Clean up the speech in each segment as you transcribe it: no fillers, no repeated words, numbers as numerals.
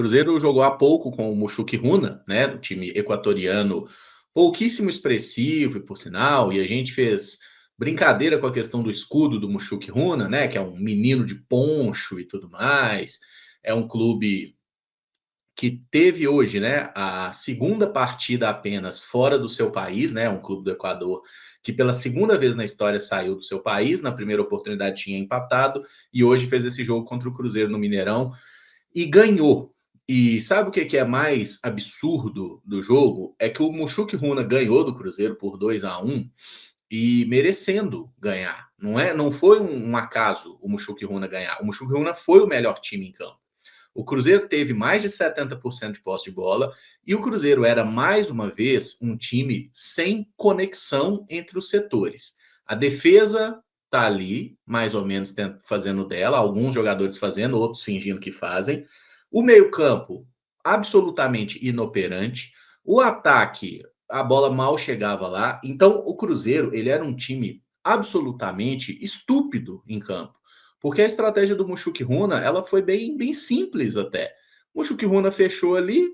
Cruzeiro jogou há pouco com o Mushuki Runa, né? Um time equatoriano pouquíssimo expressivo, por sinal, e a gente fez brincadeira com a questão do escudo do Mushuki Runa, né? Que é um menino de poncho e tudo mais. É um clube que teve hoje, né, a segunda partida apenas fora do seu país, né, um clube do Equador que pela segunda vez na história saiu do seu país, na primeira oportunidade tinha empatado e hoje fez esse jogo contra o Cruzeiro no Mineirão e ganhou. E sabe o que é mais absurdo do jogo? É que o Mushuki Runa ganhou do Cruzeiro por 2-1 e merecendo ganhar. Não foi um acaso o Mushuki Runa ganhar. O Mushuki Runa foi o melhor time em campo. O Cruzeiro teve mais de 70% de posse de bola e o Cruzeiro era, mais uma vez, um time sem conexão entre os setores. A defesa está ali, mais ou menos fazendo dela, alguns jogadores fazendo, outros fingindo que fazem. O meio-campo, absolutamente inoperante. O ataque, a bola mal chegava lá. Então, o Cruzeiro, ele era um time absolutamente estúpido em campo. Porque a estratégia do Mushuki Runa, ela foi bem simples até. O Mushuki Runa fechou ali,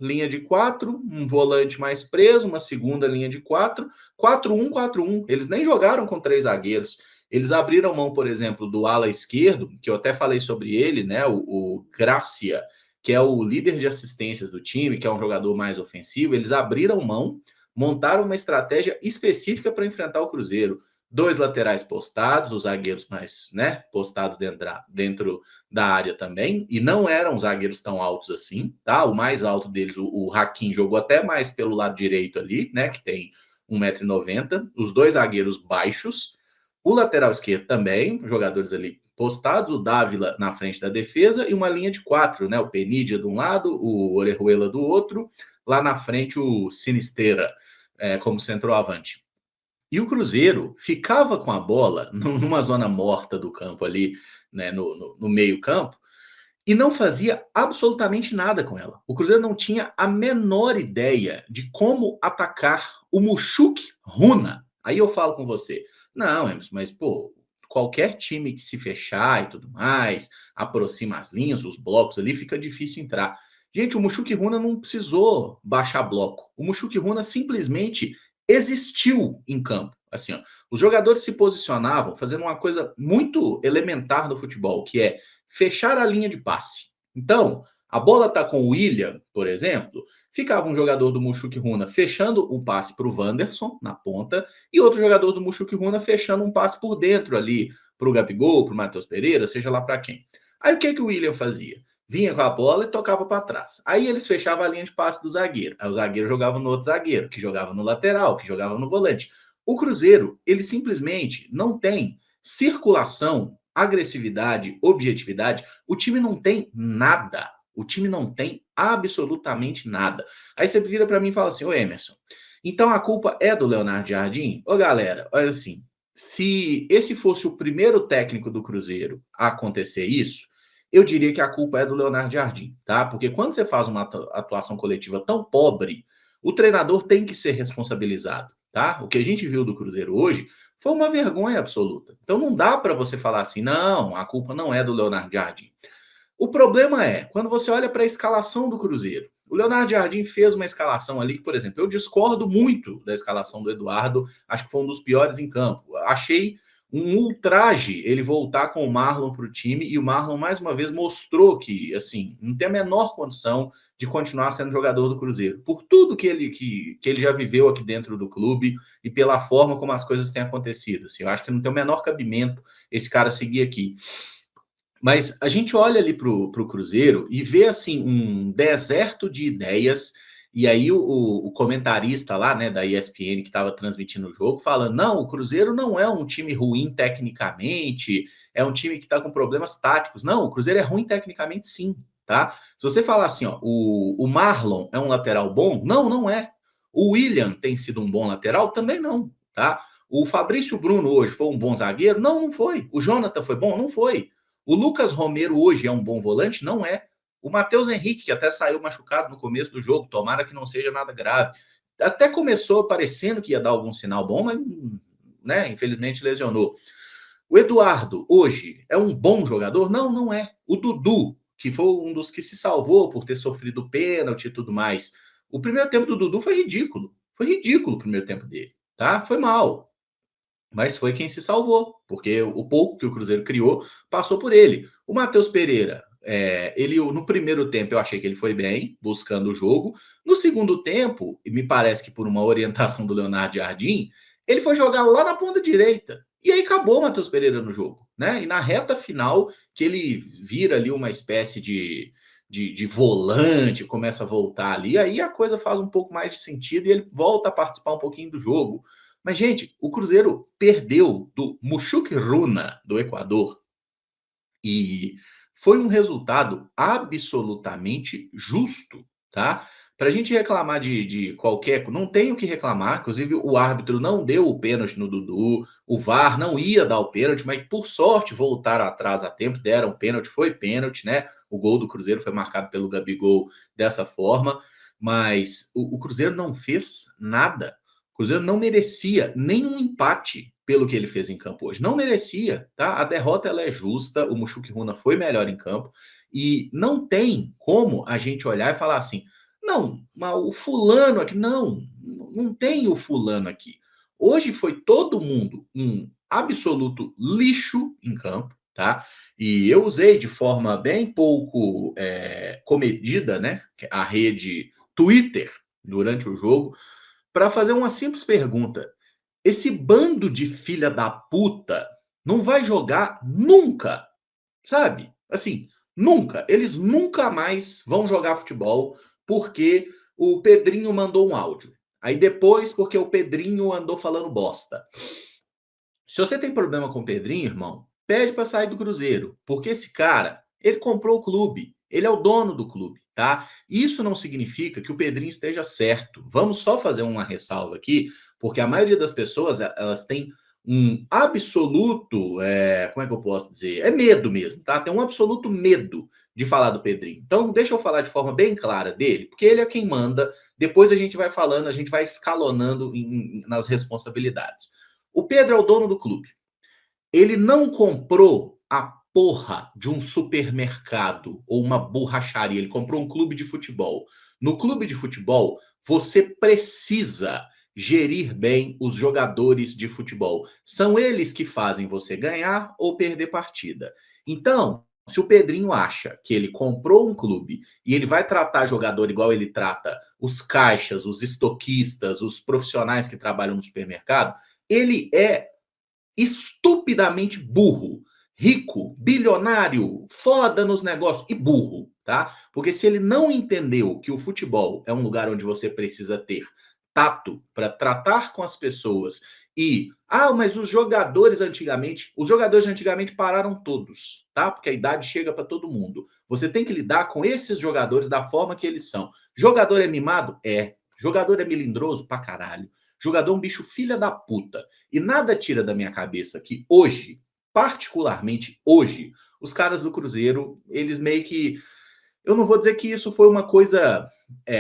linha de 4, um volante mais preso, uma segunda linha de 4, 4-1, 4-1. Eles nem jogaram com 3 zagueiros. Eles abriram mão, por exemplo, do ala esquerdo, que eu até falei sobre ele, né? O Gracia, que é o líder de assistências do time, que é um jogador mais ofensivo. Eles abriram mão, montaram uma estratégia específica para enfrentar o Cruzeiro. 2 laterais postados, os zagueiros mais, né, postados dentro da área também, e não eram zagueiros tão altos assim, tá? O mais alto deles, o Hakim, jogou até mais pelo lado direito ali, né, que tem 1,90 m, os 2 zagueiros baixos, o lateral esquerdo também, jogadores ali postados, o Dávila na frente da defesa e uma linha de 4, né, o Penidia de um lado, o Orejuela do outro, lá na frente o Sinisterra como centroavante. E o Cruzeiro ficava com a bola numa zona morta do campo ali, né, no meio-campo, e não fazia absolutamente nada com ela. O Cruzeiro não tinha a menor ideia de como atacar o Mushuki Runa. Aí eu falo com você, não, Emerson, mas pô, qualquer time que se fechar e tudo mais, aproxima as linhas, os blocos ali, fica difícil entrar. Gente, o Mushuki Runa não precisou baixar bloco. O Mushuki Runa simplesmente existiu em campo. Assim, ó, os jogadores se posicionavam fazendo uma coisa muito elementar no futebol, que é fechar a linha de passe. Então, a bola está com o William, por exemplo, ficava um jogador do Mushuki Runa fechando o passe para o Wanderson, na ponta, e outro jogador do Mushuki Runa fechando um passe por dentro ali, para o Gabigol, para o Matheus Pereira, seja lá para quem. Aí o que o William fazia? Vinha com a bola e tocava para trás. Aí eles fechavam a linha de passe do zagueiro. Aí o zagueiro jogava no outro zagueiro, que jogava no lateral, que jogava no volante. O Cruzeiro, ele simplesmente não tem circulação, agressividade, objetividade. O time não tem nada. O time não tem absolutamente nada. Aí você vira para mim e fala assim, ô Emerson, então a culpa é do Leonardo Jardim? Ô galera, olha assim, se esse fosse o primeiro técnico do Cruzeiro a acontecer isso, eu diria que a culpa é do Leonardo Jardim, tá? Porque quando você faz uma atuação coletiva tão pobre, o treinador tem que ser responsabilizado, tá? O que a gente viu do Cruzeiro hoje foi uma vergonha absoluta. Então não dá para você falar assim, não, a culpa não é do Leonardo Jardim. O problema é, quando você olha para a escalação do Cruzeiro, o Leonardo Jardim fez uma escalação ali que, por exemplo, eu discordo muito da escalação do Eduardo, acho que foi um dos piores em campo. Achei um ultraje ele voltar com o Marlon para o time, e o Marlon, mais uma vez, mostrou que, assim, não tem a menor condição de continuar sendo jogador do Cruzeiro, por tudo que ele já viveu aqui dentro do clube e pela forma como as coisas têm acontecido. Assim, eu acho que não tem o menor cabimento esse cara seguir aqui. Mas a gente olha ali para o Cruzeiro e vê assim um deserto de ideias. E aí o comentarista lá, né, da ESPN que estava transmitindo o jogo, fala: não, o Cruzeiro não é um time ruim tecnicamente, é um time que está com problemas táticos. Não, o Cruzeiro é ruim tecnicamente, sim, tá? Se você falar assim, ó, o Marlon é um lateral bom, não é. O William tem sido um bom lateral, também não, tá? O Fabrício Bruno hoje foi um bom zagueiro? Não foi. O Jonathan foi bom? Não foi. O Lucas Romero hoje é um bom volante? Não é. O Matheus Henrique, que até saiu machucado no começo do jogo, tomara que não seja nada grave. Até começou parecendo que ia dar algum sinal bom, mas, né, infelizmente lesionou. O Eduardo, hoje, é um bom jogador? Não é. O Dudu que foi um dos que se salvou por ter sofrido pênalti e tudo mais. O primeiro tempo do Dudu foi ridículo. Foi ridículo o primeiro tempo dele, tá? Foi mal. Mas foi quem se salvou, porque o pouco que o Cruzeiro criou passou por ele. O Matheus Pereira, ele no primeiro tempo eu achei que ele foi bem, buscando o jogo. No segundo tempo, e me parece que por uma orientação do Leonardo Jardim, ele foi jogar lá na ponta direita. E aí acabou o Matheus Pereira no jogo, né? E na reta final, que ele vira ali uma espécie de volante, começa a voltar ali, aí a coisa faz um pouco mais de sentido e ele volta a participar um pouquinho do jogo. Mas, gente, o Cruzeiro perdeu do Mushuc Runa, do Equador, e foi um resultado absolutamente justo, tá? Para a gente reclamar de qualquer. Não tem o que reclamar, inclusive o árbitro não deu o pênalti no Dudu, o VAR não ia dar o pênalti, mas por sorte voltaram atrás a tempo, deram pênalti, foi pênalti, né? O gol do Cruzeiro foi marcado pelo Gabigol dessa forma, mas o Cruzeiro não fez nada. O Cruzeiro não merecia nenhum empate pelo que ele fez em campo hoje. Não merecia, tá? A derrota ela é justa, o Mushuc Runa foi melhor em campo e não tem como a gente olhar e falar assim: "Não, mas o fulano aqui não, não tem o fulano aqui". Hoje foi todo mundo um absoluto lixo em campo, tá? E eu usei de forma bem pouco comedida, né, a rede Twitter durante o jogo para fazer uma simples pergunta: esse bando de filha da puta não vai jogar nunca, sabe? Assim, nunca. Eles nunca mais vão jogar futebol porque o Pedrinho mandou um áudio. Aí depois, porque o Pedrinho andou falando bosta. Se você tem problema com o Pedrinho, irmão, pede para sair do Cruzeiro, porque esse cara, ele comprou o clube, ele é o dono do clube, tá? Isso não significa que o Pedrinho esteja certo. Vamos só fazer uma ressalva aqui, porque a maioria das pessoas, elas têm um absoluto, como é que eu posso dizer? É medo mesmo, tá? Tem um absoluto medo de falar do Pedrinho. Então, deixa eu falar de forma bem clara dele, porque ele é quem manda. Depois a gente vai falando, a gente vai escalonando nas responsabilidades. O Pedro é o dono do clube. Ele não comprou a porra de um supermercado ou uma borracharia. Ele comprou um clube de futebol. No clube de futebol, você precisa gerir bem os jogadores de futebol. São eles que fazem você ganhar ou perder partida. Então, se o Pedrinho acha que ele comprou um clube e ele vai tratar jogador igual ele trata os caixas, os estoquistas, os profissionais que trabalham no supermercado, ele é estupidamente burro, rico, bilionário, foda nos negócios e burro, tá? Porque se ele não entendeu que o futebol é um lugar onde você precisa ter tato para tratar com as pessoas e mas os jogadores antigamente pararam todos, tá? Porque a idade chega para todo mundo. Você tem que lidar com esses jogadores da forma que eles são. Jogador é mimado? É. Jogador é melindroso? Pra caralho. Jogador é um bicho filha da puta. E nada tira da minha cabeça que hoje, particularmente hoje, os caras do Cruzeiro, eles meio que. Eu não vou dizer que isso foi uma coisa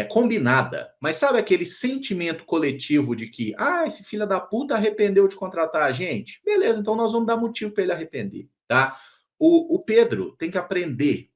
combinada, mas sabe aquele sentimento coletivo de que, esse filho da puta arrependeu de contratar a gente? Beleza, então nós vamos dar motivo para ele arrepender, tá? O Pedro tem que aprender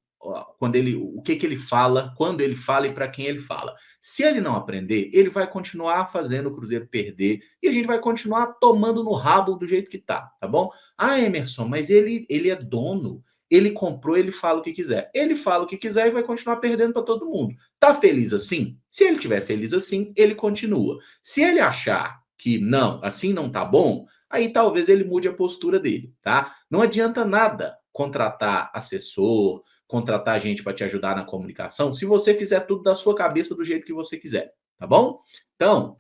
quando o que ele fala, quando ele fala e para quem ele fala. Se ele não aprender, ele vai continuar fazendo o Cruzeiro perder e a gente vai continuar tomando no rabo do jeito que tá bom? Emerson, mas ele é dono. Ele comprou, ele fala o que quiser. Ele fala o que quiser e vai continuar perdendo para todo mundo. Tá feliz assim? Se ele estiver feliz assim, ele continua. Se ele achar que não, assim não tá bom, aí talvez ele mude a postura dele, tá? Não adianta nada contratar assessor, contratar gente para te ajudar na comunicação, se você fizer tudo da sua cabeça do jeito que você quiser, tá bom? Então,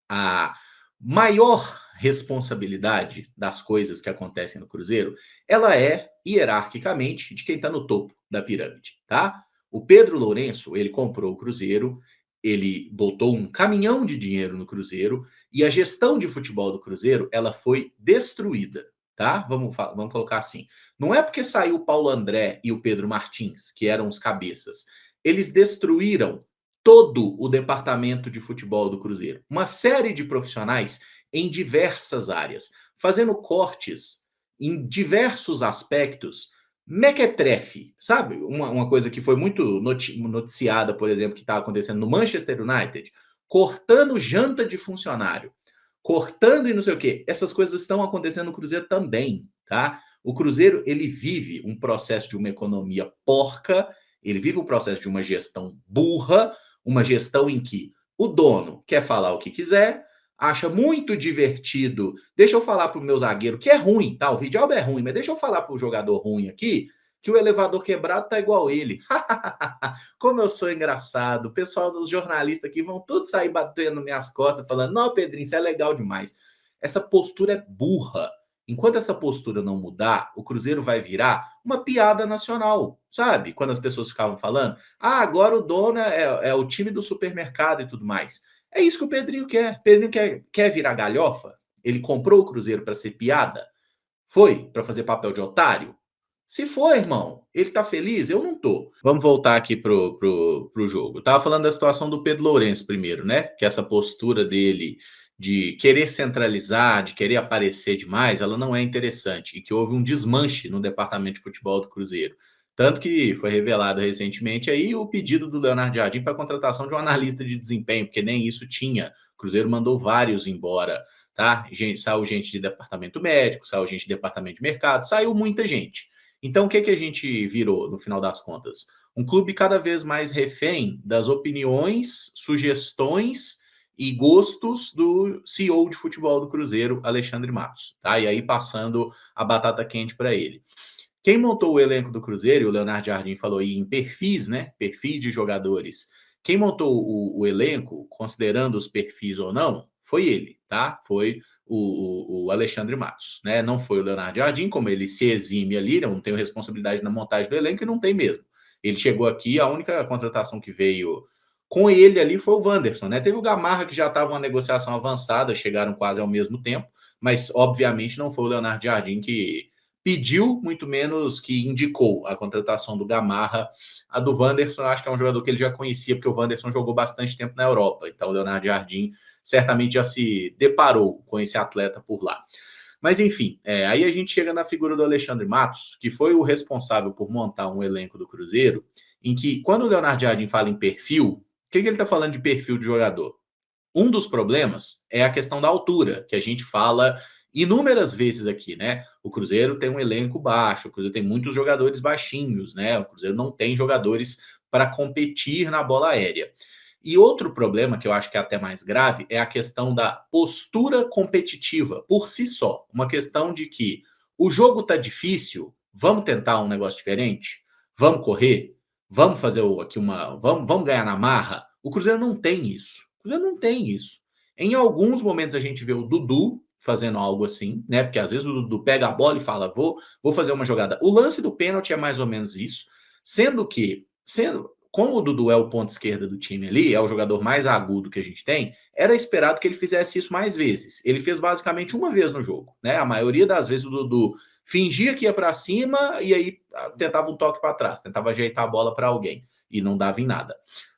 a maior responsabilidade das coisas que acontecem no Cruzeiro, ela é hierarquicamente de quem está no topo da pirâmide, tá? O Pedro Lourenço, ele comprou o Cruzeiro, ele botou um caminhão de dinheiro no Cruzeiro e a gestão de futebol do Cruzeiro, ela foi destruída, tá? Vamos colocar assim. Não é porque saiu o Paulo André e o Pedro Martins, que eram os cabeças. Eles destruíram todo o departamento de futebol do Cruzeiro. Uma série de profissionais em diversas áreas, fazendo cortes em diversos aspectos Mequetrefe, sabe? Uma coisa que foi muito noticiada, por exemplo, que está acontecendo no Manchester United, cortando janta de funcionário, cortando e não sei o quê. Essas coisas estão acontecendo no Cruzeiro também, tá? O Cruzeiro, ele vive um processo de uma economia porca, ele vive um processo de uma gestão burra, uma gestão em que o dono quer falar o que quiser, acha muito divertido. Deixa eu falar pro meu zagueiro, que é ruim, tá? O Vidal é ruim, mas deixa eu falar pro jogador ruim aqui, que o elevador quebrado tá igual ele. Como eu sou engraçado. O pessoal dos jornalistas aqui vão todos sair batendo minhas costas, falando: não, Pedrinho, isso é legal demais. Essa postura é burra. Enquanto essa postura não mudar, o Cruzeiro vai virar uma piada nacional, sabe? Quando as pessoas ficavam falando: ah, agora o dono é o time do supermercado e tudo mais. É isso que o Pedrinho quer. O Pedrinho quer virar galhofa. Ele comprou o Cruzeiro para ser piada? Foi? Para fazer papel de otário? Se for, irmão, ele tá feliz? Eu não tô. Vamos voltar aqui pro jogo. Eu tava falando da situação do Pedro Lourenço primeiro, né? Que essa postura dele de querer centralizar, de querer aparecer demais, ela não é interessante. E que houve um desmanche no departamento de futebol do Cruzeiro. Tanto que foi revelado recentemente aí o pedido do Leonardo Jardim para a contratação de um analista de desempenho, porque nem isso tinha. O Cruzeiro mandou vários embora, tá? Saiu gente de departamento médico, saiu gente de departamento de mercado, saiu muita gente. Então, o que a gente virou, no final das contas? Um clube cada vez mais refém das opiniões, sugestões e gostos do CEO de futebol do Cruzeiro, Alexandre Matos. Tá? E aí, passando a batata quente para ele. Quem montou o elenco do Cruzeiro, e o Leonardo Jardim falou aí em perfis, né? Perfis de jogadores. Quem montou o elenco, considerando os perfis ou não, foi ele, tá? Foi o Alexandre Matos, né? Não foi o Leonardo Jardim, como ele se exime ali, não tem responsabilidade na montagem do elenco e não tem mesmo. Ele chegou aqui, a única contratação que veio com ele ali foi o Wanderson, né? Teve o Gamarra, que já estava uma negociação avançada, chegaram quase ao mesmo tempo, mas obviamente não foi o Leonardo Jardim que pediu, muito menos que indicou a contratação do Gamarra. A do Wanderson, eu acho que é um jogador que ele já conhecia, porque o Wanderson jogou bastante tempo na Europa. Então, o Leonardo Jardim certamente já se deparou com esse atleta por lá. Mas, enfim, aí a gente chega na figura do Alexandre Matos, que foi o responsável por montar um elenco do Cruzeiro, em que, quando o Leonardo Jardim fala em perfil, o que ele está falando de perfil de jogador? Um dos problemas é a questão da altura, que a gente fala inúmeras vezes aqui, né? O Cruzeiro tem um elenco baixo, o Cruzeiro tem muitos jogadores baixinhos, né? O Cruzeiro não tem jogadores para competir na bola aérea. E outro problema, que eu acho que é até mais grave, é a questão da postura competitiva por si só. Uma questão de que o jogo tá difícil, vamos tentar um negócio diferente? Vamos correr? Vamos fazer aqui uma. Vamos ganhar na marra? O Cruzeiro não tem isso. O Cruzeiro não tem isso. Em alguns momentos a gente vê o Dudu fazendo algo assim, né? Porque às vezes o Dudu pega a bola e fala: vou fazer uma jogada. O lance do pênalti é mais ou menos isso, sendo que, como o Dudu é o ponto esquerda do time ali, é o jogador mais agudo que a gente tem, era esperado que ele fizesse isso mais vezes. Ele fez basicamente uma vez no jogo, né? A maioria das vezes o Dudu fingia que ia para cima e aí tentava um toque para trás, tentava ajeitar a bola para alguém e não dava em nada.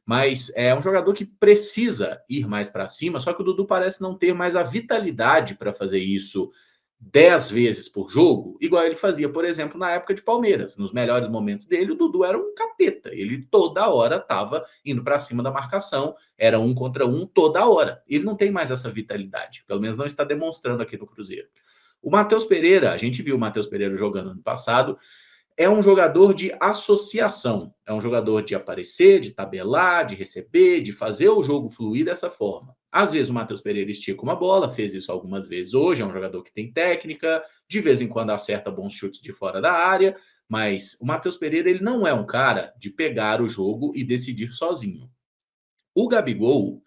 Mas é um jogador que precisa ir mais para cima, só que o Dudu parece não ter mais a vitalidade para fazer isso 10 vezes por jogo, igual ele fazia, por exemplo, na época de Palmeiras. Nos melhores momentos dele, o Dudu era um capeta. Ele toda hora estava indo para cima da marcação, era um contra um toda hora. Ele não tem mais essa vitalidade, pelo menos não está demonstrando aqui no Cruzeiro. O Matheus Pereira, a gente viu o Matheus Pereira jogando ano passado, é um jogador de associação, é um jogador de aparecer, de tabelar, de receber, de fazer o jogo fluir dessa forma. Às vezes o Matheus Pereira estica uma bola, fez isso algumas vezes hoje, é um jogador que tem técnica, de vez em quando acerta bons chutes de fora da área, mas o Matheus Pereira ele não é um cara de pegar o jogo e decidir sozinho. O Gabigol,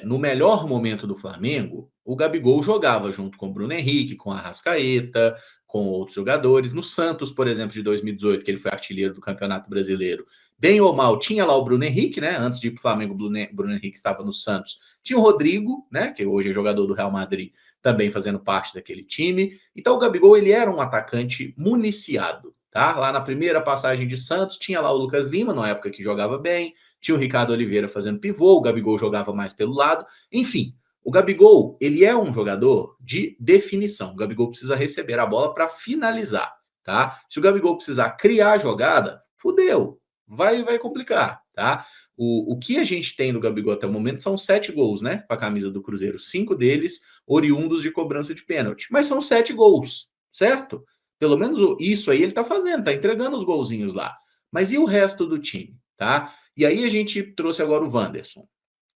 no melhor momento do Flamengo, o Gabigol jogava junto com o Bruno Henrique, com a Arrascaeta, com outros jogadores. No Santos, por exemplo, de 2018, que ele foi artilheiro do Campeonato Brasileiro, bem ou mal, tinha lá o Bruno Henrique, né? Antes de ir para o Flamengo, o Bruno Henrique estava no Santos. Tinha o Rodrigo, né? Que hoje é jogador do Real Madrid, também fazendo parte daquele time. Então o Gabigol ele era um atacante municiado. Tá? Lá na primeira passagem de Santos, tinha lá o Lucas Lima, na época que jogava bem, tinha o Ricardo Oliveira fazendo pivô, o Gabigol jogava mais pelo lado, enfim. O Gabigol, ele é um jogador de definição. O Gabigol precisa receber a bola para finalizar, tá? Se o Gabigol precisar criar jogada, fudeu, vai complicar, tá? O que a gente tem no Gabigol até o momento são 7 gols, né? Com a camisa do Cruzeiro. 5 deles oriundos de cobrança de pênalti. Mas são 7 gols, certo? Pelo menos isso aí ele tá fazendo, tá entregando os golzinhos lá. Mas e o resto do time, tá? E aí a gente trouxe agora o Wanderson.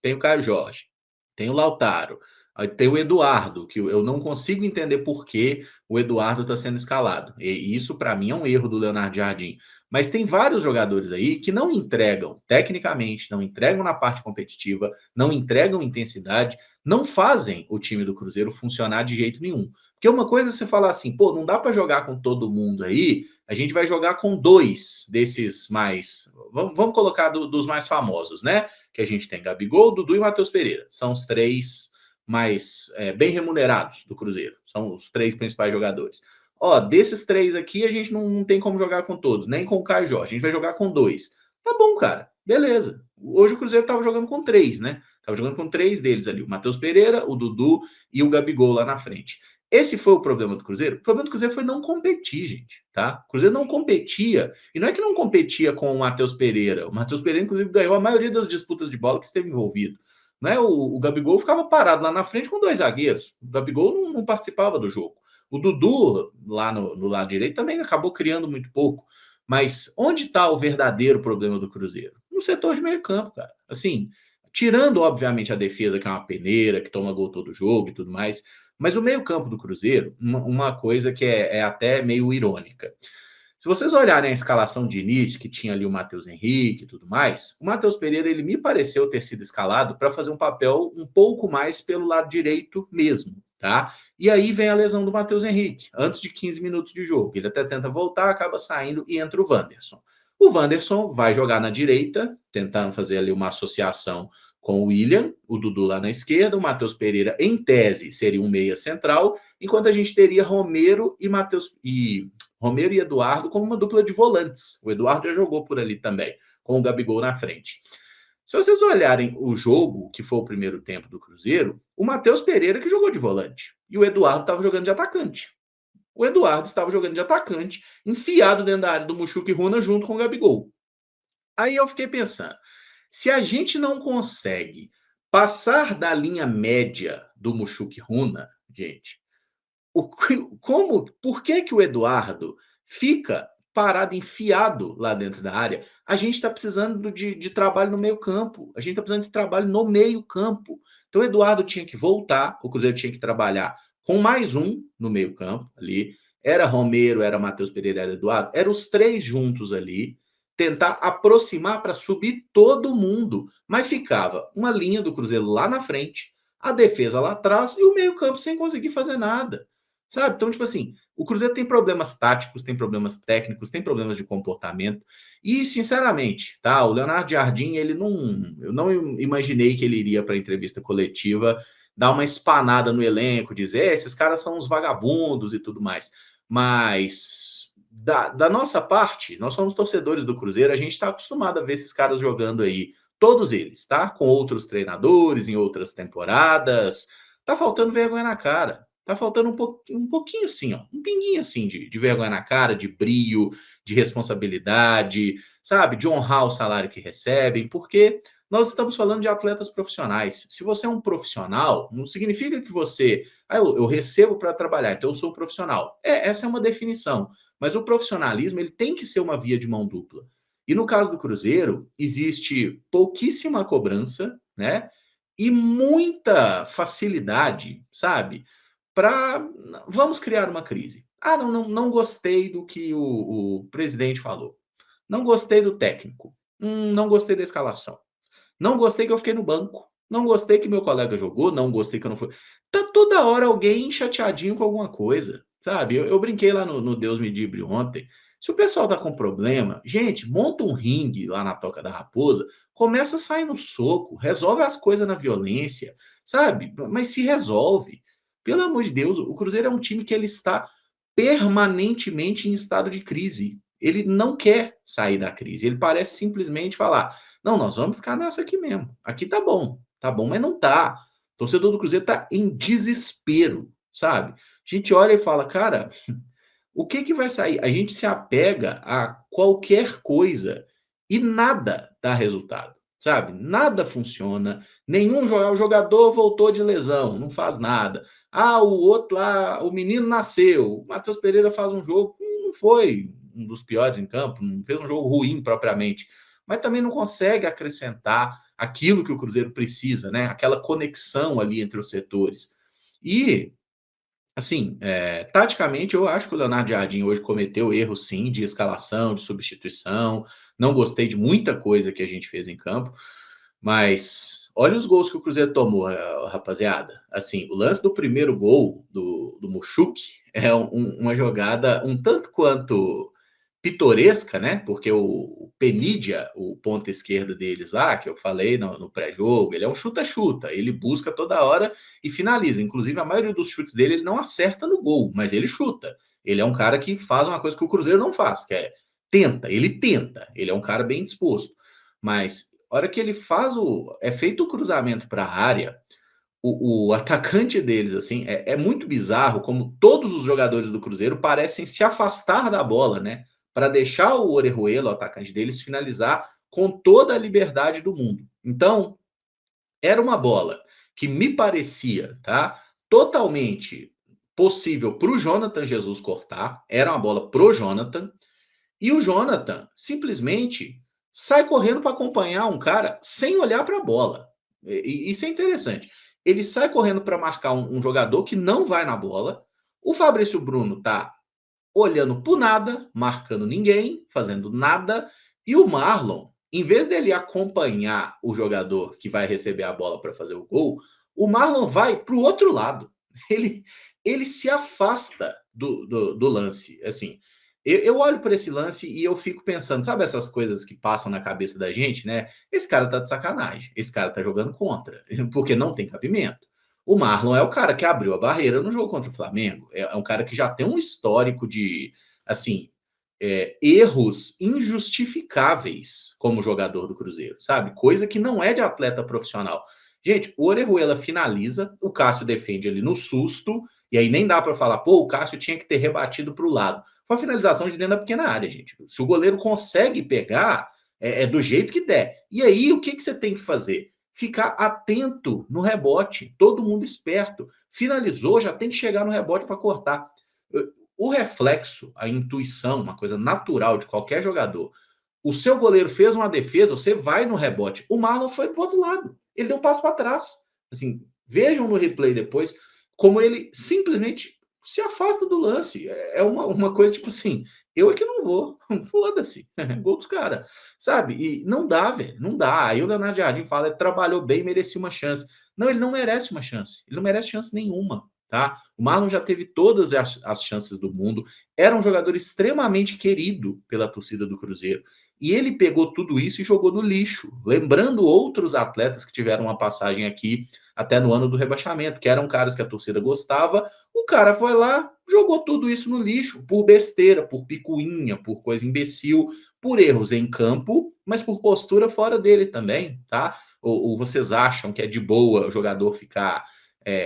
Tem o Caio Jorge, tem o Lautaro, tem o Eduardo, que eu não consigo entender por que o Eduardo está sendo escalado. E isso, para mim, é um erro do Leonardo Jardim. Mas tem vários jogadores aí que não entregam tecnicamente, não entregam na parte competitiva, não entregam intensidade, não fazem o time do Cruzeiro funcionar de jeito nenhum. Porque uma coisa é você falar assim, pô, não dá para jogar com todo mundo aí, a gente vai jogar com 2 desses mais. Vamos colocar dos mais famosos, né? Que a gente tem Gabigol, Dudu e Matheus Pereira. São os 3 mais bem remunerados do Cruzeiro. São os 3 principais jogadores. Ó, desses 3 aqui, a gente não tem como jogar com todos, nem com o Caio Jorge. A gente vai jogar com 2. Tá bom, cara. Beleza. Hoje o Cruzeiro tava jogando com 3, né? Tava jogando com 3 deles ali. O Matheus Pereira, o Dudu e o Gabigol lá na frente. Esse foi o problema do Cruzeiro? O problema do Cruzeiro foi não competir, gente, tá? O Cruzeiro não competia, e não é que não competia com o Matheus Pereira. O Matheus Pereira, inclusive, ganhou a maioria das disputas de bola que esteve envolvido. Né? O Gabigol ficava parado lá na frente com 2 zagueiros. O Gabigol não participava do jogo. O Dudu, lá no lado direito, também acabou criando muito pouco. Mas onde está o verdadeiro problema do Cruzeiro? No setor de meio campo, cara. Assim, tirando, obviamente, a defesa, que é uma peneira, que toma gol todo jogo e tudo mais, mas o meio-campo do Cruzeiro, uma coisa que é até meio irônica. Se vocês olharem a escalação de início, que tinha ali o Matheus Henrique e tudo mais, o Matheus Pereira, ele me pareceu ter sido escalado para fazer um papel um pouco mais pelo lado direito mesmo, tá? E aí vem a lesão do Matheus Henrique, antes de 15 minutos de jogo. Ele até tenta voltar, acaba saindo e entra o Wanderson. O Wanderson vai jogar na direita, tentando fazer ali uma associação com o William, o Dudu lá na esquerda, o Matheus Pereira, em tese, seria um meia central, enquanto a gente teria Romero e Eduardo como uma dupla de volantes. O Eduardo já jogou por ali também, com o Gabigol na frente. Se vocês olharem o jogo, que foi o primeiro tempo do Cruzeiro, o Matheus Pereira que jogou de volante, e o Eduardo estava jogando de atacante. O Eduardo estava jogando de atacante, enfiado dentro da área do Mushuki Runa junto com o Gabigol. Aí eu fiquei pensando, se a gente não consegue passar da linha média do Mushuki Runa, gente, por que o Eduardo fica parado, enfiado lá dentro da área? A gente está precisando de trabalho no meio campo. A gente está precisando de trabalho no meio campo. Então o Eduardo tinha que voltar, o Cruzeiro tinha que trabalhar com mais um no meio campo ali. Era Romero, era Matheus Pereira, era Eduardo. Eram os 3 juntos ali, tentar aproximar para subir todo mundo. Mas ficava uma linha do Cruzeiro lá na frente, a defesa lá atrás e o meio campo sem conseguir fazer nada. Sabe? Então, tipo assim, o Cruzeiro tem problemas táticos, tem problemas técnicos, tem problemas de comportamento. E, sinceramente, tá? O Leonardo Jardim, eu não imaginei que ele iria para a entrevista coletiva dar uma espanada no elenco, dizer, esses caras são uns vagabundos e tudo mais. Mas, da nossa parte, nós somos torcedores do Cruzeiro, a gente está acostumado a ver esses caras jogando aí, todos eles, tá? Com outros treinadores, em outras temporadas. Tá faltando vergonha na cara. Tá faltando um pouquinho assim, ó, um pinguinho assim de vergonha na cara, de brio, de responsabilidade, sabe? De honrar o salário que recebem, porque nós estamos falando de atletas profissionais. Se você é um profissional, não significa que você. Eu recebo para trabalhar, então eu sou um profissional. Essa é uma definição. Mas o profissionalismo ele tem que ser uma via de mão dupla. E no caso do Cruzeiro, existe pouquíssima cobrança, né? E muita facilidade, sabe? Para vamos criar uma crise. Ah, não gostei do que o presidente falou. Não gostei do técnico. Não gostei da escalação. Não gostei que eu fiquei no banco. Não gostei que meu colega jogou. Não gostei que eu não fui. Tá toda hora alguém chateadinho com alguma coisa, sabe? Eu brinquei lá no Deus Me Livre ontem. Se o pessoal tá com problema, gente, monta um ringue lá na Toca da Raposa, começa a sair no soco, resolve as coisas na violência, sabe? Mas se resolve. Pelo amor de Deus, o Cruzeiro é um time que ele está permanentemente em estado de crise. Ele não quer sair da crise. Ele parece simplesmente falar: não, nós vamos ficar nessa aqui mesmo. Aqui tá bom, mas não tá. O torcedor do Cruzeiro tá em desespero, sabe? A gente olha e fala, cara, O que que vai sair? A gente se apega a qualquer coisa e nada dá resultado, sabe? Nada funciona, nenhum o jogador voltou de lesão, não faz nada. Ah, o outro lá, o menino nasceu, o Matheus Pereira faz um jogo, não foi um dos piores em campo, não fez um jogo ruim propriamente, mas também não consegue acrescentar aquilo que o Cruzeiro precisa, né? Aquela conexão ali entre os setores. E assim, taticamente, eu acho que o Leonardo Jardim hoje cometeu erros, sim, de escalação, de substituição. Não gostei de muita coisa que a gente fez em campo, mas olha os gols que o Cruzeiro tomou, rapaziada. Assim, o lance do primeiro gol do Muxuque é uma jogada um tanto quanto pitoresca, né? Porque o Penídia, o ponta esquerda deles lá, que eu falei no pré-jogo, ele é um chuta-chuta, ele busca toda hora e finaliza. Inclusive, a maioria dos chutes dele ele não acerta no gol, mas ele chuta. Ele é um cara que faz uma coisa que o Cruzeiro não faz, que é tenta, ele é um cara bem disposto. Mas a hora que ele faz é feito o cruzamento para a área, o atacante deles, assim, é muito bizarro como todos os jogadores do Cruzeiro parecem se afastar da bola, né? Para deixar o Orejuela, o atacante deles, finalizar com toda a liberdade do mundo. Então, era uma bola que me parecia, tá? Totalmente possível para o Jonathan Jesus cortar, era uma bola pro Jonathan, e o Jonathan simplesmente sai correndo para acompanhar um cara sem olhar para a bola. Isso é interessante. Ele sai correndo para marcar um jogador que não vai na bola. O Fabrício Bruno tá olhando por nada, marcando ninguém, fazendo nada. E o Marlon, em vez dele acompanhar o jogador que vai receber a bola para fazer o gol, o Marlon vai para o outro lado. Ele, ele se afasta do lance. Assim, eu olho para esse lance e eu fico pensando, sabe essas coisas que passam na cabeça da gente, né? Esse cara tá de sacanagem, esse cara tá jogando contra, porque não tem cabimento. O Marlon é o cara que abriu a barreira no jogo contra o Flamengo. É um cara que já tem um histórico de, assim, erros injustificáveis como jogador do Cruzeiro, sabe? Coisa que não é de atleta profissional. Gente, o Orejuela finaliza, o Cássio defende ali no susto, e aí nem dá para falar, pô, o Cássio tinha que ter rebatido para o lado. Foi uma finalização de dentro da pequena área, gente. Se o goleiro consegue pegar, é do jeito que der. E aí, o que, que você tem que fazer? Ficar atento no rebote, todo mundo esperto. Finalizou, já tem que chegar no rebote para cortar. O reflexo, a intuição, uma coisa natural de qualquer jogador. O seu goleiro fez uma defesa, você vai no rebote. O Marlon foi pro outro lado. Ele deu um passo para trás. Assim, vejam no replay depois como ele simplesmente se afasta do lance. É uma coisa tipo assim, eu é que não vou. Foda-se. Gol dos caras. Sabe? E não dá, velho. Não dá. Aí o Leonardo Jardim fala, ele trabalhou bem, merecia uma chance. Não, ele não merece uma chance. Ele não merece chance nenhuma. Tá? O Marlon já teve todas as chances do mundo. Era um jogador extremamente querido pela torcida do Cruzeiro. E ele pegou tudo isso e jogou no lixo, lembrando outros atletas que tiveram uma passagem aqui até no ano do rebaixamento, que eram caras que a torcida gostava. O cara foi lá, jogou tudo isso no lixo, por besteira, por picuinha, por coisa imbecil, por erros em campo, mas por postura fora dele também, tá? Ou vocês acham que é de boa o jogador ficar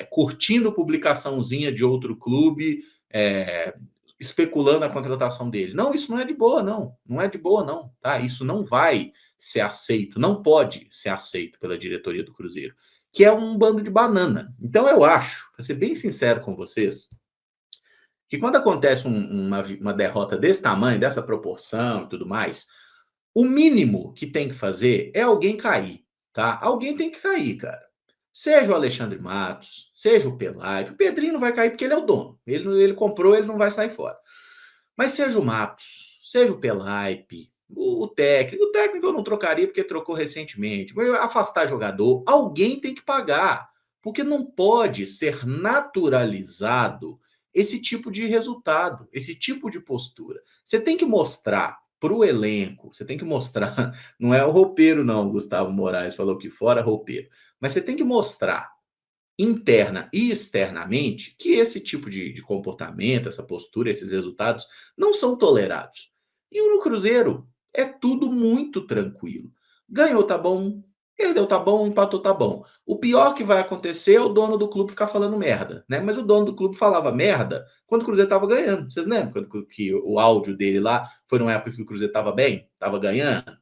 curtindo publicaçãozinha de outro clube, especulando a contratação dele? Não, isso não é de boa, não. Não é de boa, não. Tá? Isso não vai ser aceito, não pode ser aceito pela diretoria do Cruzeiro, que é um bando de banana. Então eu acho, para ser bem sincero com vocês, que quando acontece uma derrota desse tamanho, dessa proporção e tudo mais, o mínimo que tem que fazer é alguém cair, tá? Alguém tem que cair, cara. Seja o Alexandre Matos, seja o Pelaipe. O Pedrinho não vai cair porque ele é o dono. Ele comprou, ele não vai sair fora. Mas seja o Matos, seja o Pelaipe, o técnico. O técnico eu não trocaria porque trocou recentemente. Mas afastar jogador, alguém tem que pagar. Porque não pode ser naturalizado esse tipo de resultado, esse tipo de postura. Você tem que mostrar para o elenco, você tem que mostrar, não é o roupeiro, não, o Gustavo Moraes falou que fora roupeiro, mas você tem que mostrar interna e externamente que esse tipo de comportamento, essa postura, esses resultados não são tolerados. E no Cruzeiro é tudo muito tranquilo. Ganhou, tá bom. Perdeu, tá bom, empatou, tá bom. O pior que vai acontecer é o dono do clube ficar falando merda, né? Mas o dono do clube falava merda quando o Cruzeiro tava ganhando. Vocês lembram quando que o áudio dele lá foi numa época que o Cruzeiro tava bem, tava ganhando?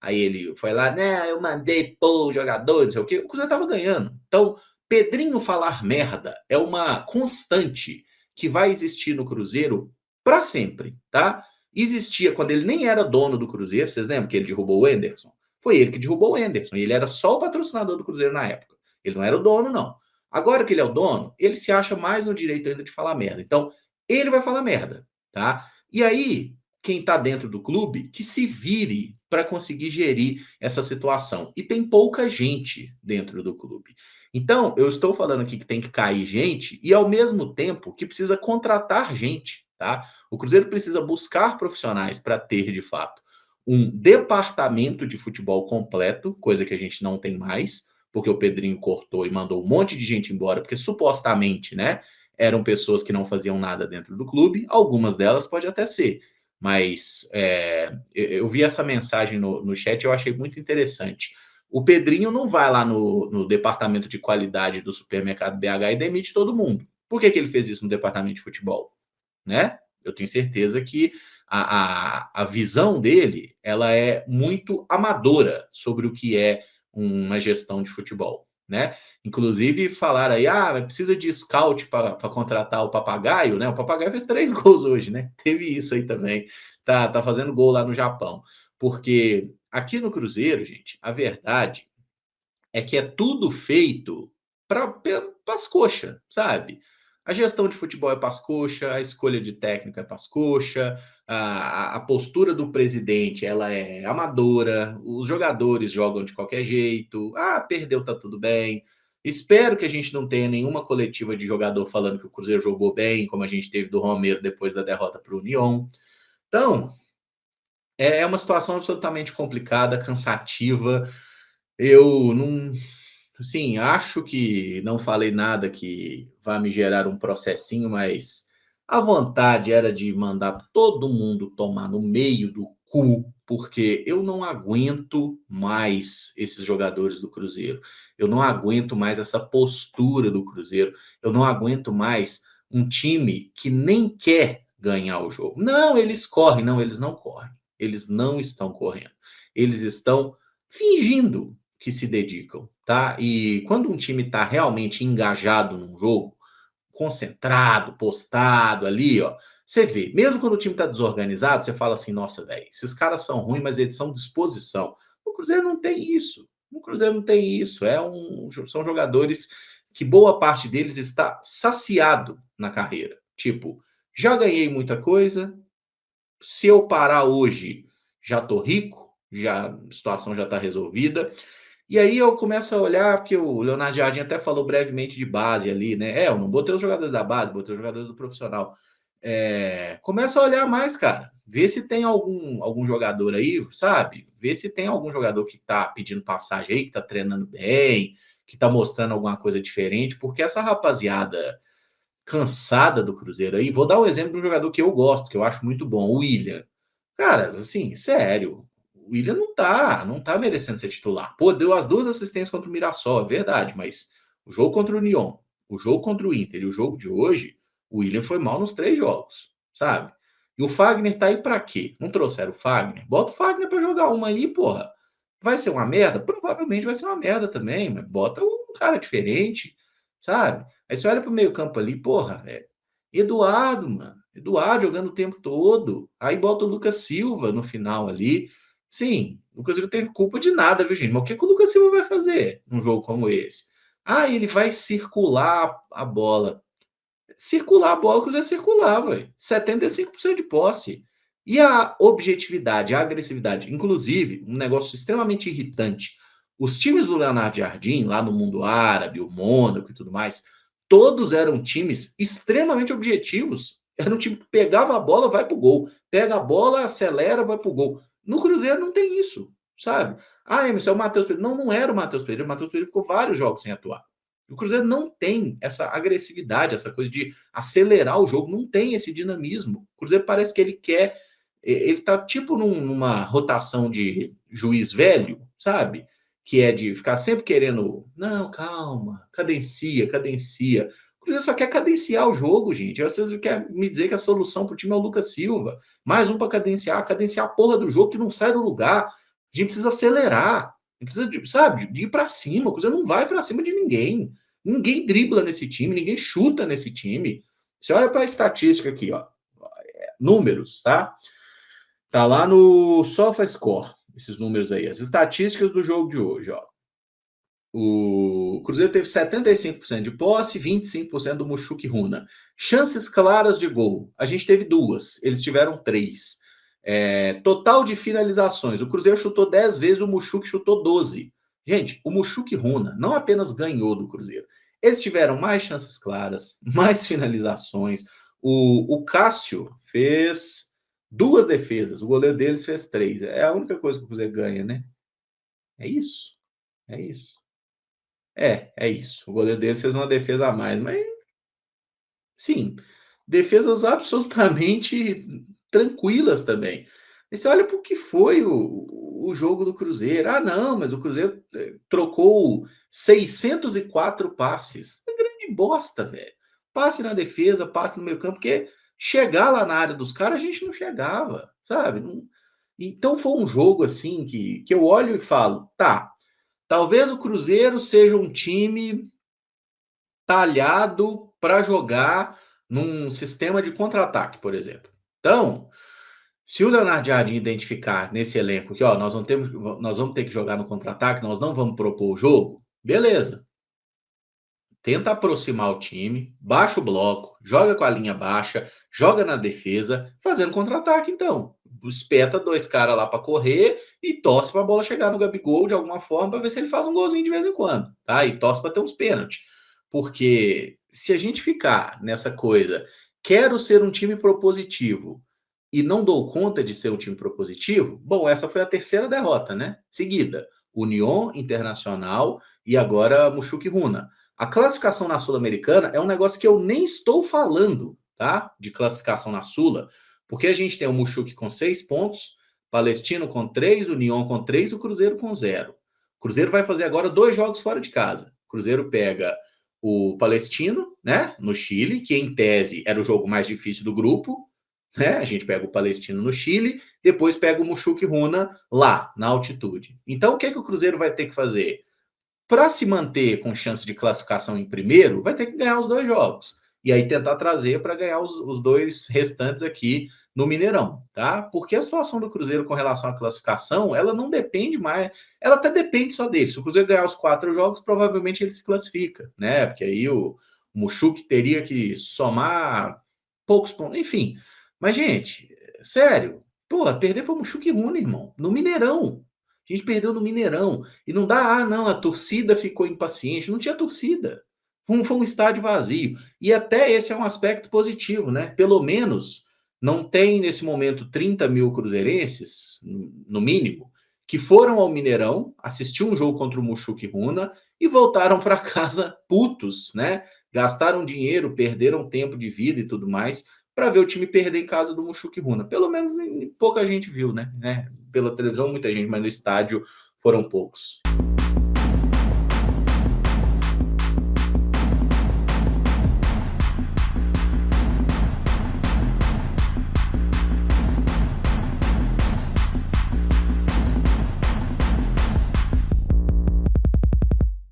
Aí ele foi lá, né? Eu mandei pôr o jogador, não sei o quê. O Cruzeiro tava ganhando. Então, Pedrinho falar merda é uma constante que vai existir no Cruzeiro para sempre, tá? Existia quando ele nem era dono do Cruzeiro, vocês lembram que ele derrubou o Enderson? Foi ele que derrubou o Enderson, e ele era só o patrocinador do Cruzeiro na época. Ele não era o dono, não. Agora que ele é o dono, ele se acha mais no direito ainda de falar merda. Então, ele vai falar merda, tá? E aí, quem está dentro do clube, que se vire para conseguir gerir essa situação. E tem pouca gente dentro do clube. Então, eu estou falando aqui que tem que cair gente e, ao mesmo tempo, que precisa contratar gente, tá? O Cruzeiro precisa buscar profissionais para ter, de fato, um departamento de futebol completo, coisa que a gente não tem mais, porque o Pedrinho cortou e mandou um monte de gente embora, porque supostamente, né, eram pessoas que não faziam nada dentro do clube, algumas delas pode até ser, mas eu vi essa mensagem no chat e eu achei muito interessante. O Pedrinho não vai lá no departamento de qualidade do supermercado BH e demite todo mundo. Por que ele fez isso no departamento de futebol? Né? Eu tenho certeza que a visão dele ela é muito amadora sobre o que é uma gestão de futebol. Né? Inclusive, falaram aí, precisa de scout para contratar o Papagaio, né? O Papagaio fez 3 gols hoje, né? Teve isso aí também. Tá fazendo gol lá no Japão. Porque aqui no Cruzeiro, gente, a verdade é que é tudo feito para as coxas, sabe? A gestão de futebol é para as coxas, a escolha de técnico é para as coxas, a postura do presidente ela é amadora, os jogadores jogam de qualquer jeito, perdeu, tá tudo bem. Espero que a gente não tenha nenhuma coletiva de jogador falando que o Cruzeiro jogou bem, como a gente teve do Romero depois da derrota para o União. Então, é uma situação absolutamente complicada, cansativa. Eu não, sim, acho que não falei nada que vá me gerar um processinho, mas a vontade era de mandar todo mundo tomar no meio do cu, porque eu não aguento mais esses jogadores do Cruzeiro. Eu não aguento mais essa postura do Cruzeiro. Eu não aguento mais um time que nem quer ganhar o jogo. Não, eles correm, não, eles não correm. Eles não estão correndo. Eles estão fingindo que se dedicam, tá? E quando um time está realmente engajado num jogo, concentrado, postado ali, ó, você vê, mesmo quando o time está desorganizado, você fala assim, nossa, velho, esses caras são ruins, mas eles são disposição. O Cruzeiro não tem isso. O Cruzeiro não tem isso. São jogadores que boa parte deles está saciado na carreira. Tipo, já ganhei muita coisa. Se eu parar hoje, já tô rico, já a situação já está resolvida. E aí eu começo a olhar, porque o Leonardo Jardim até falou brevemente de base ali, né? Eu não botei os jogadores da base, botei os jogadores do profissional. Começa a olhar mais, cara. Vê se tem algum jogador aí, sabe? Vê se tem algum jogador que tá pedindo passagem aí, que tá treinando bem, que tá mostrando alguma coisa diferente, porque essa rapaziada cansada do Cruzeiro aí, vou dar um exemplo de um jogador que eu gosto, que eu acho muito bom, o William. Cara, assim, sério, o William não tá merecendo ser titular. Pô, deu as 2 assistências contra o Mirassol, é verdade, mas o jogo contra o Union, o jogo contra o Inter e o jogo de hoje, o William foi mal nos 3 jogos, sabe? E o Fagner tá aí pra quê? Não trouxeram o Fagner? Bota o Fagner pra jogar uma aí, porra. Vai ser uma merda? Provavelmente vai ser uma merda também, mas bota um cara diferente, sabe? Aí você olha pro meio campo ali, porra, velho. Eduardo, mano. Eduardo jogando o tempo todo. Aí bota o Lucas Silva no final ali. Sim, o Lucas Silva não teve culpa de nada, viu, gente? Mas o que, que o Lucas Silva vai fazer num jogo como esse? Ele vai circular a bola. Circular a bola, o Cruzeiro circulava, velho. 75% de posse. E a objetividade, a agressividade, inclusive, um negócio extremamente irritante. Os times do Leonardo Jardim, lá no mundo árabe, o Mônaco e tudo mais, todos eram times extremamente objetivos. Era um time que pegava a bola, vai pro gol. Pega a bola, acelera, vai pro gol. No Cruzeiro não tem isso, sabe? Emerson, é o Matheus Pereira. Não, não era o Matheus Pereira. O Matheus Pereira ficou vários jogos sem atuar. O Cruzeiro não tem essa agressividade, essa coisa de acelerar o jogo, não tem esse dinamismo. O Cruzeiro parece que ele quer. Ele tá tipo numa rotação de juiz velho, sabe? que é de ficar sempre querendo, não, calma, cadencia, cadencia. O Cruzeiro só quer cadenciar o jogo, gente. Vocês querem me dizer que a solução para o time é o Lucas Silva. Mais um para cadenciar a porra do jogo que não sai do lugar. A gente precisa acelerar. A gente precisa, sabe, de ir para cima. O Cruzeiro não vai para cima de ninguém. Ninguém dribla nesse time, ninguém chuta nesse time. Você olha para a estatística aqui, ó. Números, tá? Tá lá no SofaScore, esses números aí, as estatísticas do jogo de hoje, ó. O Cruzeiro teve 75% de posse, 25% do Mushuki Runa. Chances claras de gol, a gente teve 2, eles tiveram 3. Total de finalizações, o Cruzeiro chutou 10 vezes, o Mushuki chutou 12. Gente, o Mushuki Runa não apenas ganhou do Cruzeiro, eles tiveram mais chances claras, mais finalizações. O Cássio fez 2 defesas, o goleiro deles fez 3. É a única coisa que o Cruzeiro ganha, né? É isso. É isso. É isso. O goleiro deles fez uma defesa a mais, mas sim, defesas absolutamente tranquilas também. E você olha para o que foi o jogo do Cruzeiro. Ah, não, mas o Cruzeiro trocou 604 passes. É grande bosta, velho. Passe na defesa, passe no meio campo, porque chegar lá na área dos caras a gente não chegava, sabe? Então foi um jogo assim que eu olho e falo, tá, talvez o Cruzeiro seja um time talhado para jogar num sistema de contra-ataque, por exemplo. Então, se o Leonardo Jardim identificar nesse elenco que ó, nós vamos ter que jogar no contra-ataque, nós não vamos propor o jogo, beleza. Tenta aproximar o time, baixa o bloco, joga com a linha baixa, joga na defesa, fazendo contra-ataque, então. Espeta 2 caras lá para correr e torce para a bola chegar no Gabigol de alguma forma para ver se ele faz um golzinho de vez em quando, tá? E torce para ter uns pênaltis. Porque se a gente ficar nessa coisa, quero ser um time propositivo e não dou conta de ser um time propositivo, bom, essa foi a terceira derrota, né? Seguida, União Internacional e agora Mushuki Runa. A classificação na Sul-Americana é um negócio que eu nem estou falando, tá? De classificação na Sula, porque a gente tem o Mushuki com 6 pontos, Palestino com 3, União com 3, o Cruzeiro com 0. O Cruzeiro vai fazer agora 2 jogos fora de casa. O Cruzeiro pega o Palestino, né, no Chile, que em tese era o jogo mais difícil do grupo, né? A gente pega o Palestino no Chile, depois pega o Mushuki Runa lá, na altitude. Então, o que o Cruzeiro vai ter que fazer? Para se manter com chance de classificação em primeiro, vai ter que ganhar os 2 jogos. E aí tentar trazer para ganhar os 2 restantes aqui no Mineirão, tá? Porque a situação do Cruzeiro com relação à classificação, ela não depende mais, ela até depende só dele. Se o Cruzeiro ganhar os 4 jogos, provavelmente ele se classifica, né? Porque aí o Mushuki teria que somar poucos pontos, enfim. Mas, gente, sério, pô, perder para o Mushuki Runa, irmão, no Mineirão. A gente perdeu no Mineirão. E não dá, ah, não, a torcida ficou impaciente. Não tinha torcida. Foi um estádio vazio. E até esse é um aspecto positivo, né? Pelo menos não tem nesse momento 30 mil cruzeirenses, no mínimo, que foram ao Mineirão, assistir um jogo contra o Mushuki Runa e voltaram para casa putos, né? Gastaram dinheiro, perderam tempo de vida e tudo mais para ver o time perder em casa do Mushuki Runa. Pelo menos pouca gente viu, né? Pela televisão, muita gente, mas no estádio foram poucos.